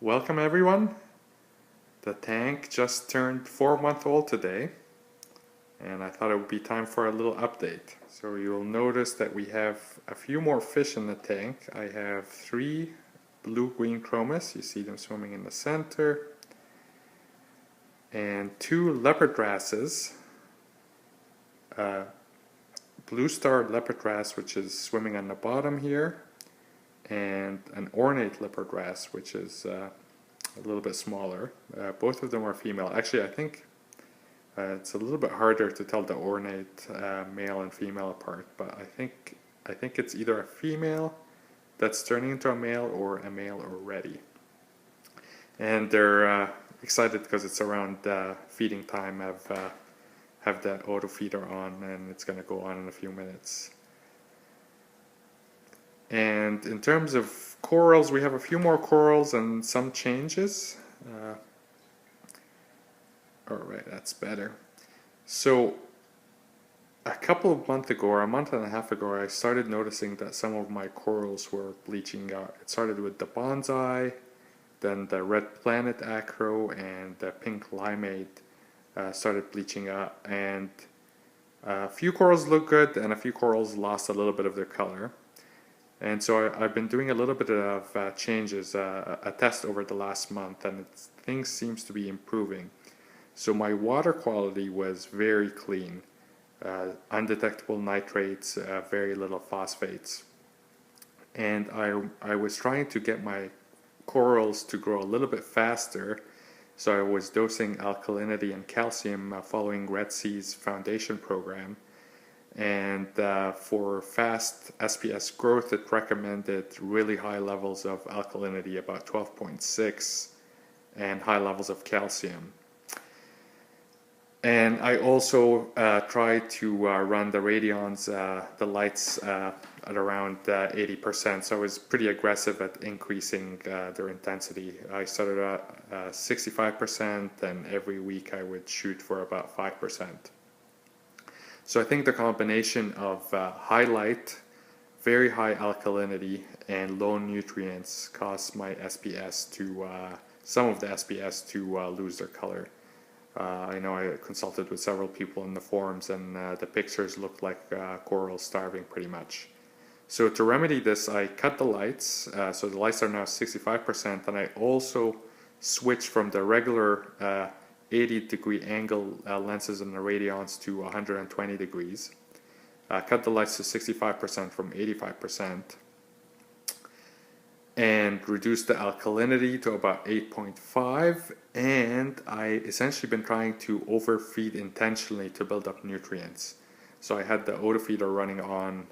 Welcome everyone. The tank just turned 4 months old today, and I thought it would be time for a little update. So you'll notice that we have a few more fish in the tank. I have 3 blue-green chromis, you see them swimming in the center, and 2 leopard wrasses, blue-starred leopard wrasse, which is swimming on the bottom here, and an ornate leopard wrasse, which is a little bit smaller. Both of them are female. Actually, I think it's a little bit harder to tell the ornate male and female apart, but I think it's either a female that's turning into a male or a male already. And they're excited because it's around feeding time. Have that auto feeder on, and it's going to go on in a few minutes. And in terms of corals, we have a few more corals and some changes. Alright, that's better. So a couple of months ago, or a month and a half ago, I started noticing that some of my corals were bleaching out. It started with the bonsai, then the red planet acro, and the pink limeade started bleaching out. And a few corals look good, and a few corals lost a little bit of their color. And so I've been doing a little bit of changes, a test over the last month, and things seems to be improving. So my water quality was very clean, undetectable nitrates, very little phosphates. And I was trying to get my corals to grow a little bit faster, so I was dosing alkalinity and calcium following Redsea's foundation program. And for fast SPS growth, it recommended really high levels of alkalinity, about 12.6, and high levels of calcium. And I also tried to run the radions, the lights, at around 80%, so I was pretty aggressive at increasing their intensity. I started at 65%, and every week I would shoot for about 5%. So I think the combination of high light, very high alkalinity, and low nutrients caused my SPS to, some of the SPS to lose their color. I know I consulted with several people in the forums, and the pictures looked like coral starving pretty much. So to remedy this, I cut the lights, so the lights are now 65%, and I also switched from the regular 80-degree angle lenses in the radions to 120 degrees. Cut the lights to 65% from 85%, and reduced the alkalinity to about 8.5, and I essentially been trying to overfeed intentionally to build up nutrients. So I had the auto feeder running on,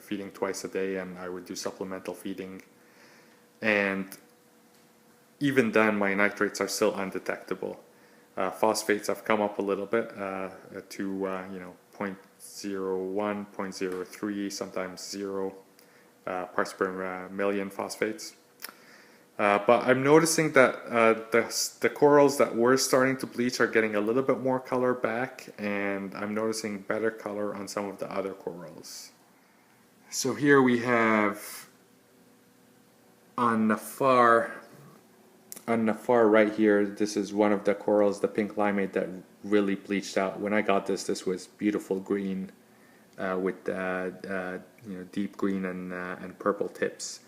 feeding twice a day, and I would do supplemental feeding, and even then my nitrates are still undetectable. Phosphates have come up a little bit to 0.01, 0.03, sometimes 0 parts per million phosphates. But I'm noticing that the corals that were starting to bleach are getting a little bit more color back, and I'm noticing better color on some of the other corals. So here we have on the far right here, this is one of the corals, the pink limeade, that really bleached out. When I got this was beautiful green with deep green and purple tips.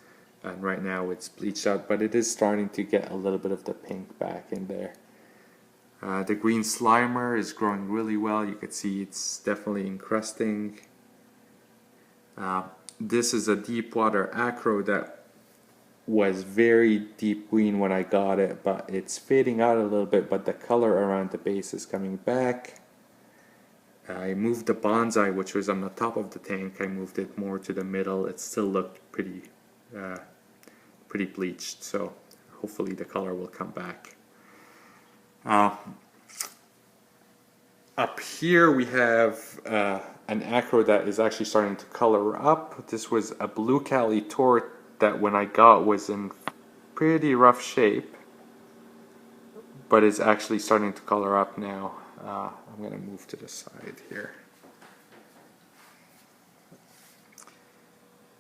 And right now it's bleached out, but it is starting to get a little bit of the pink back in there. The green slimer is growing really well. You can see it's definitely encrusting. This is a deep water acro that was very deep green when I got it, but it's fading out a little bit, but the color around the base is coming back. I moved the bonsai, which was on the top of the tank, I moved it more to the middle. It still looked pretty bleached, so hopefully the color will come back. Up here we have an acro that is actually starting to color up. This was a blue Cali tort that when I got was in pretty rough shape, but is actually starting to color up now. I'm going to move to the side here.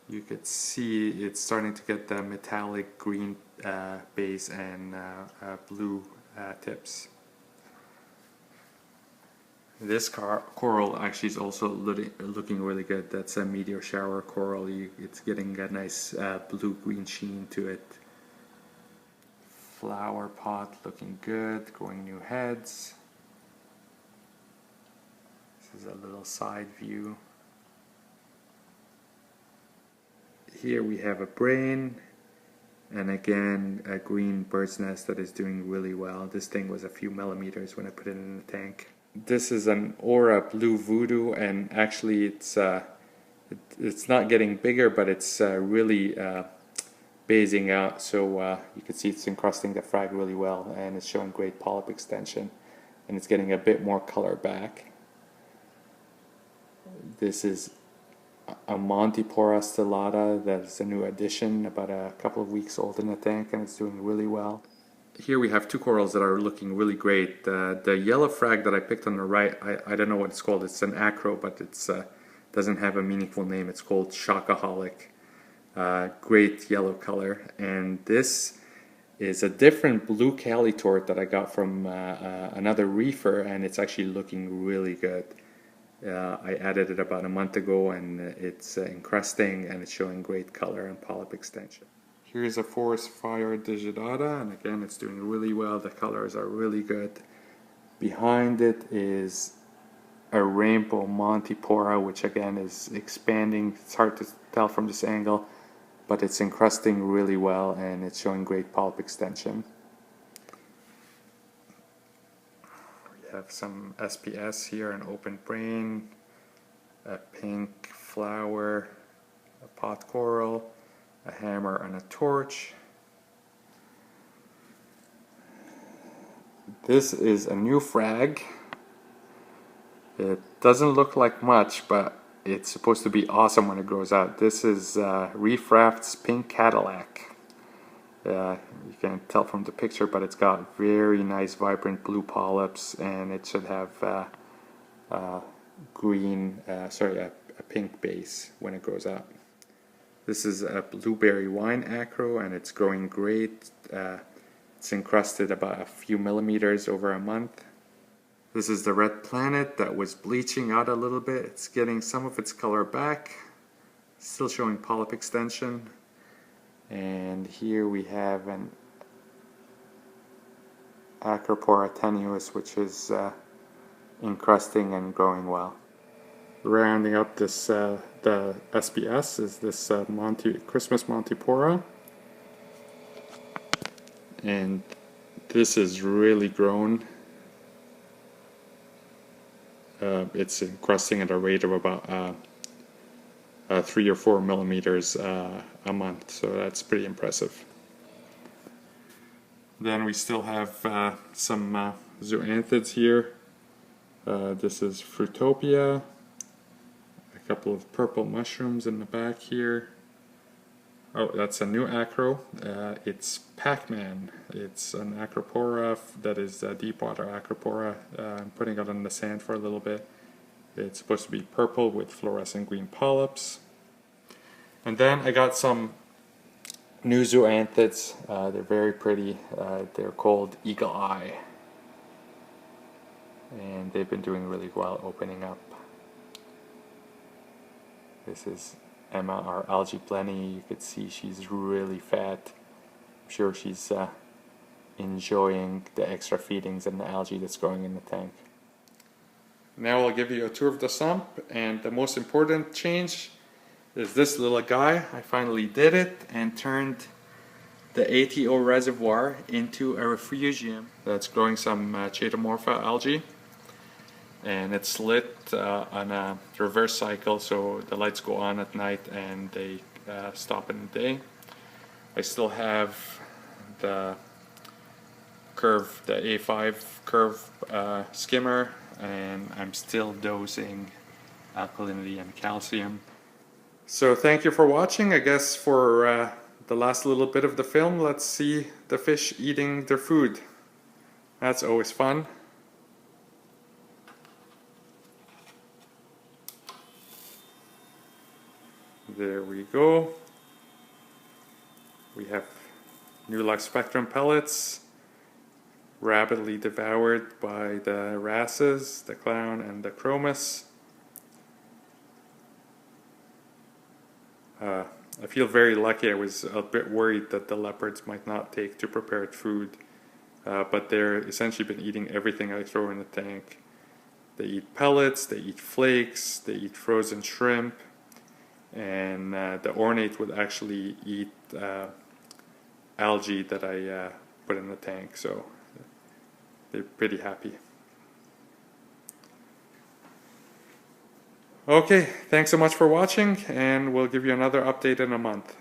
You could see it's starting to get the metallic green base and blue tips. This coral actually is also looking really good. That's a meteor shower coral. It's getting a nice blue-green sheen to it. Flower pot looking good, growing new heads. This is a little side view. Here we have a brain, and again a green bird's nest that is doing really well. This thing was a few millimeters when I put it in the tank. This is an Aura Blue Voodoo, and actually it's not getting bigger, but it's really basing out, so you can see it's encrusting the frag really well, and it's showing great polyp extension, and it's getting a bit more color back. This is a Montipora stellata. That's a new addition, about a couple of weeks old in the tank, and it's doing really well. Here we have two corals that are looking really great. The yellow frag that I picked on the right, I don't know what it's called. It's an acro, but it doesn't have a meaningful name. It's called Shockaholic. Great yellow color. And this is a different blue calitort that I got from another reefer, and it's actually looking really good. I added it about a month ago, and it's encrusting, and it's showing great color and polyp extension. Here's a forest fire digitata, and again it's doing really well. The colors are really good. Behind it is a rainbow Montipora, which again is expanding. It's hard to tell from this angle, but it's encrusting really well, and it's showing great polyp extension. We have some SPS here, an open brain, a pink flower, a pot coral, a hammer and a torch. This is a new frag. It doesn't look like much, but it's supposed to be awesome when it grows out. This is Reef Raft's Pink Cadillac. You can't tell from the picture, but it's got very nice vibrant blue polyps, and it should have a pink base when it grows out. This is a blueberry wine acro, and it's growing great. It's encrusted about a few millimeters over a month. This is the red planet that was bleaching out a little bit. It's getting some of its color back, still showing polyp extension. And here we have an Acropora tenuis, which is encrusting and growing well. Rounding up this the SPS is this Christmas Montipora, and this is really grown. It's encrusting at a rate of about 3 or 4 millimeters a month, so that's pretty impressive. Then we still have some zoanthids here. This is Fruitopia. A couple of purple mushrooms in the back here. Oh, that's a new acro. It's Pac-Man. It's an Acropora that is a deep water Acropora. I'm putting it on the sand for a little bit. It's supposed to be purple with fluorescent green polyps. And then I got some new zoanthids. They're very pretty. They're called Eagle Eye. And they've been doing really well opening up. This is Emma, our algae plenty. You could see she's really fat. I'm sure she's enjoying the extra feedings and the algae that's growing in the tank. Now I'll give you a tour of the sump, and the most important change is this little guy. I finally did it and turned the ATO reservoir into a refugium that's growing some Chaetomorpha algae. And it's lit on a reverse cycle, so the lights go on at night and they stop in the day. I still have the curve, the A5 curve skimmer, and I'm still dosing alkalinity and calcium. So thank you for watching. I guess for the last little bit of the film, let's see the fish eating their food. That's always fun. There we go. We have New Luck Spectrum pellets, rapidly devoured by the wrasses, the clown, and the chromis. I feel very lucky. I was a bit worried that the leopards might not take to prepared food, but they're essentially been eating everything I throw in the tank. They eat pellets, they eat flakes, they eat frozen shrimp, and the ornate would actually eat algae that I put in the tank, so they're pretty happy. Okay, thanks so much for watching, and we'll give you another update in a month.